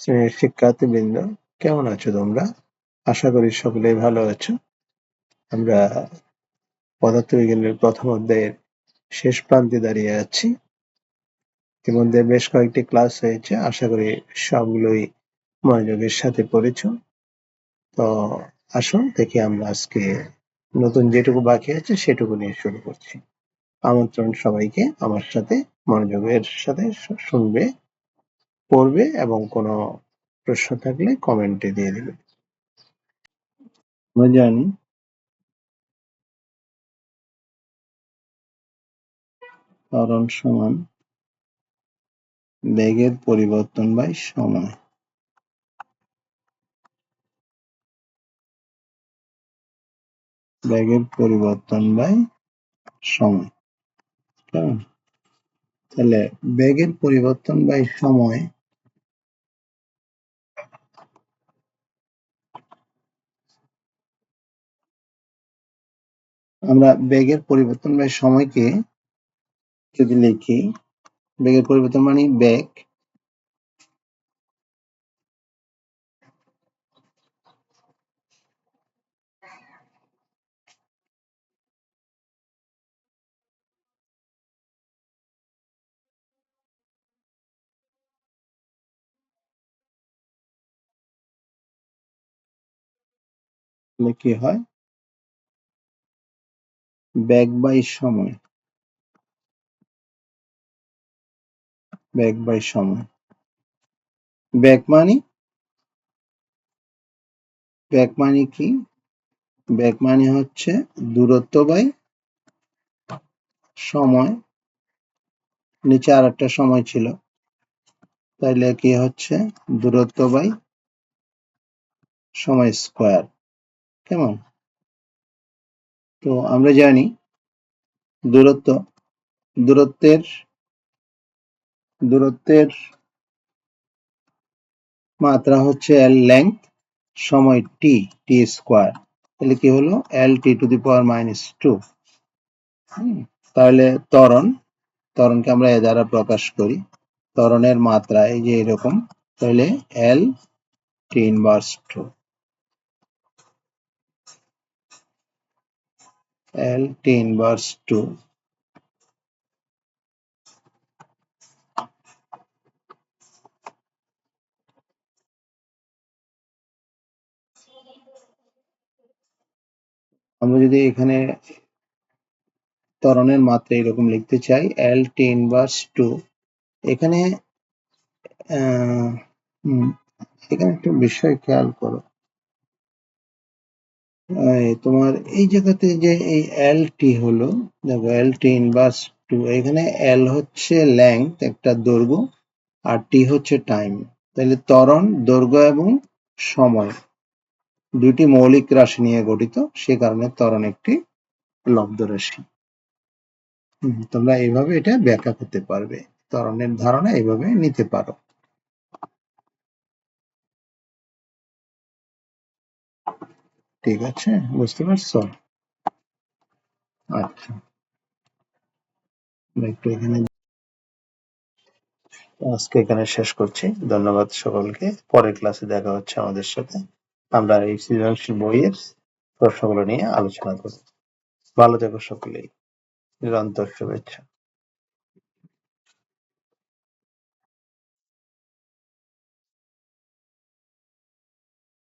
শ্রেণীর শিক্ষার্থীবৃন্দ, কেমন আছো তোমরা? আশা করি সকলেই ভালো আছো। আমরা পদার্থবিজ্ঞানের প্রথম অধ্যায়ের শেষ প্রান্তে দাঁড়িয়ে আছি। ইতিমধ্যে বেশ কয়েকটি ক্লাস হয়েছে, আশা করি সবগুলোই মনোযোগের সাথে পড়েছো। তো আসো দেখি আমরা আজকে নতুন যেটুকু বাকি আছে সেটুকু নিয়ে শুরু করছি। আমন্ত্রণ সবাইকে আমার সাথে মনোযোগের সাথে শুনবে, পড়বে এবং কোনো প্রশ্ন থাকলে কমেন্টে দিয়ে দিবে। আমরা জানি ত্বরণ সমান বেগের পরিবর্তন বাই সময়। বেগের পরিবর্তন বাই সময়। কেমন? তাহলে বেগের পরিবর্তন বাই সময় আমরা বেগের পরিবর্তন বাই সময়কে যদি লিখি, বেগের পরিবর্তন মানে বেগ কি হয়? বেগ বাই সময়। বেগ বাই সময়। বেগ মানে কি? বেগ মানে হচ্ছে দূরত্ব বাই সময়। নিচে আর একটা সময় ছিল, তাইলে কি হচ্ছে দূরত্ব বাই সময় স্কয়ার। কেমন? তো আমরা জানি দূরত্বের মাত্রা হচ্ছে এল, লেংথ, সময় টি স্কয়ার। তাহলে কি হলো? এল টি টু দি পাওয়ার -2। তাহলে ত্বরণকে আমরা এ দ্বারা প্রকাশ করি। ত্বরণের মাত্রা এই যে এরকম, তাহলে এল টি ইনভার্স 2। এল টি ইনভার্স 2 আমরা যদি এখানে ত্বরণের মাত্রা এরকম লিখতে চাই, এল টি ইনভার্স 2, এখানে একটা বিষয় খেয়াল করো। তোমার এই জায়গাতে যে এই এল টি হলো, দেখো এল টি ইনভার্স 2, এখানে এল হচ্ছে লেংথ, একটা দৈর্ঘ্য, আর টি হচ্ছে টাইম। তাহলে ত্বরণ দৈর্ঘ্য এবং সময় দুইটি মৌলিক রাশি নিয়ে গঠিত, সে কারণে ত্বরণ একটি লব্ধ রাশি। তোমরা এইভাবে এটা ব্যাখ্যা করতে পারবে, ত্বরণের ধারণা এইভাবে নিতে পারো। ঠিক আছে, বুঝতে পারছো? আচ্ছা, একটু এখানে আজকে এখানে শেষ করছি। ধন্যবাদ সকলকে। পরের ক্লাসে দেখা হচ্ছে আমাদের সাথে। আমরা এই সৃজনশীল বইয়ের প্রশ্নগুলো নিয়ে আলোচনা করব। ভালো থেকো সকলেই। নিরন্তর শুভেচ্ছা।